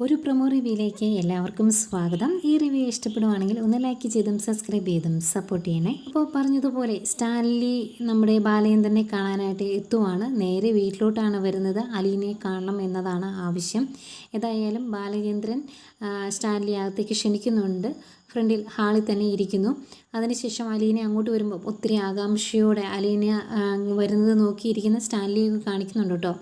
ഒരു പ്രൊമോ റിവ്യൂയിലേക്ക് എല്ലാവർക്കും സ്വാഗതം. ഈ റിവ്യൂ ഇഷ്ടപ്പെടുവാണെങ്കിൽ ഒന്ന് ലൈക്ക് ചെയ്തും സബ്സ്ക്രൈബ് ചെയ്തും സപ്പോർട്ട് ചെയ്യണേ. അപ്പോൾ പറഞ്ഞതുപോലെ സ്റ്റാൻലി നമ്മുടെ ബാലചന്ദ്രനെ കാണാനായിട്ട് എത്തുവാണ്. നേരെ വീട്ടിലോട്ടാണ് വരുന്നത്. അലീനയെ കാണണം എന്നതാണ് ആവശ്യം. ഏതായാലും ബാലചന്ദ്രൻ സ്റ്റാൻലി അകത്തേക്ക് ക്ഷണിക്കുന്നുണ്ട്. ഫ്രണ്ടിൽ ഹാളിൽ തന്നെ ഇരിക്കുന്നു. അതിനുശേഷം അലീന അങ്ങോട്ട് വരുമ്പോൾ ഒത്തിരി ആകാംക്ഷയോടെ അലീന വരുന്നത് നോക്കിയിരിക്കുന്ന സ്റ്റാൻലിയെ കാണിക്കുന്നുണ്ട് കേട്ടോ.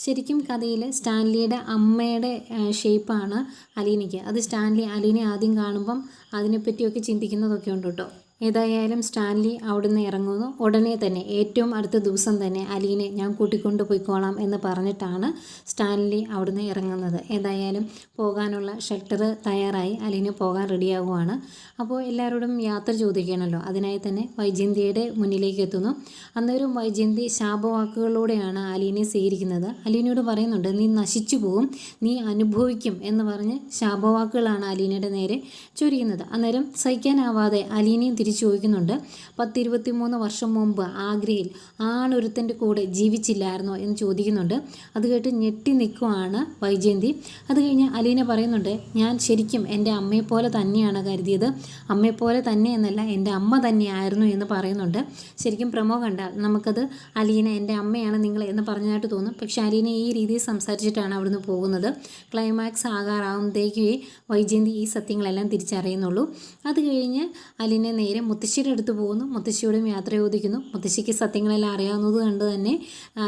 ശരിക്കും കഥയിൽ സ്റ്റാൻലിയുടെ അമ്മയുടെ ഷേപ്പാണ് അലീനയ്ക്ക്. അത് സ്റ്റാൻലി അലീനെ ആദ്യം കാണുമ്പം അതിനെപ്പറ്റിയൊക്കെ ചിന്തിക്കുന്നതൊക്കെ ഉണ്ട് കേട്ടോ. ഏതായാലും സ്റ്റാൻലി അവിടുന്ന് ഇറങ്ങുന്നു. ഉടനെ തന്നെ ഏറ്റവും അടുത്ത ദിവസം തന്നെ അലീനെ ഞാൻ കൂട്ടിക്കൊണ്ട് പോയിക്കോളാം എന്ന് പറഞ്ഞിട്ടാണ് സ്റ്റാൻലി അവിടുന്ന് ഇറങ്ങുന്നത്. ഏതായാലും പോകാനുള്ള ഷെൽട്ടർ തയ്യാറായി അലീന പോകാൻ റെഡിയാകുവാണ്. അപ്പോൾ എല്ലാവരോടും യാത്ര ചോദിക്കണമല്ലോ. അതിനായി തന്നെ വൈജയന്തിയുടെ മുന്നിലേക്ക് എത്തുന്നു. അന്നേരം വൈജയന്തി ശാപവാക്കുകളോടെയാണ് അലീനയെ സ്വീകരിക്കുന്നത്. അലീനയോട് പറയുന്നുണ്ട്, നീ നശിച്ചു പോകും, നീ അനുഭവിക്കും എന്ന് പറഞ്ഞ് ശാപവാക്കുകളാണ് അലീനയുടെ നേരെ ചൊരിയുന്നത്. അന്നേരം സഹിക്കാനാവാതെ അലീനയും തിരിച്ചു ചോദിക്കുന്നുണ്ട്, 10-23 വർഷം മുമ്പ് ആഗ്രയിൽ ആണൊരുത്തൻ്റെ കൂടെ ജീവിച്ചില്ലായിരുന്നോ എന്ന് ചോദിക്കുന്നുണ്ട്. അത് കേട്ട് ഞെട്ടി നിൽക്കുവാണ് വൈജയന്തി. അത് കഴിഞ്ഞ് അലീന പറയുന്നുണ്ട്, ഞാൻ ശരിക്കും എൻ്റെ അമ്മയെപ്പോലെ തന്നെയാണ് കരുതിയത്, അമ്മയെപ്പോലെ തന്നെ എന്നല്ല എൻ്റെ അമ്മ തന്നെയായിരുന്നു എന്ന് പറയുന്നുണ്ട്. ശരിക്കും പ്രമോ കണ്ടാൽ നമുക്കത് അലീന എൻ്റെ അമ്മയാണ് നിങ്ങൾ എന്ന് പറഞ്ഞതായിട്ട് തോന്നും. പക്ഷേ അലീന ഈ രീതിയിൽ സംസാരിച്ചിട്ടാണ് അവിടുന്ന് പോകുന്നത്. ക്ലൈമാക്സ് ആകാറാവുമ്പോഴത്തേക്ക് വൈജയന്തി ഈ സത്യങ്ങളെല്ലാം തിരിച്ചറിയുന്നുള്ളൂ. അത് കഴിഞ്ഞ് അലീന നേരെ മുത്തശ്ശിയുടെ അടുത്ത് പോകുന്നു. മുത്തശ്ശിയോടും യാത്ര ചോദിക്കുന്നു. മുത്തശ്ശിക്ക് സത്യങ്ങളെല്ലാം അറിയാവുന്നത് കൊണ്ട് തന്നെ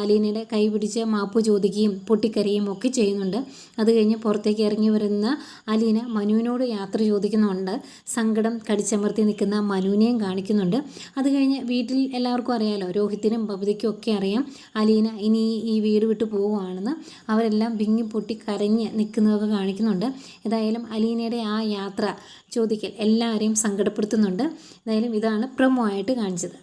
അലീനയുടെ കൈ പിടിച്ച് മാപ്പ് ചോദിക്കുകയും പൊട്ടിക്കരയുകയും ഒക്കെ ചെയ്യുന്നുണ്ട്. അത് കഴിഞ്ഞ് പുറത്തേക്ക് ഇറങ്ങി വരുന്ന അലീന മനുവിനോട് യാത്ര ചോദിക്കുന്നുണ്ട്. സങ്കടം കടിച്ചമർത്തി നിൽക്കുന്ന മനുവിനെയും കാണിക്കുന്നുണ്ട്. അത് കഴിഞ്ഞ് വീട്ടിൽ എല്ലാവർക്കും അറിയാലോ, രോഹിത്തിനും ബബിതയ്ക്കും ഒക്കെ അറിയാം അലീന ഇനി ഈ വീട് വിട്ട് പോവുകയാണെന്ന്. അവരെല്ലാം വിങ്ങി പൊട്ടി കരഞ്ഞ് നിൽക്കുന്നതൊക്കെ കാണിക്കുന്നുണ്ട്. ഏതായാലും അലീനയുടെ ആ യാത്ര ചോദിക്കൽ എല്ലാവരെയും സങ്കടപ്പെടുത്തുന്നുണ്ട്. ഏതായാലും ഇതാണ് പ്രൊമോ ആയിട്ട് കാണിച്ചത്.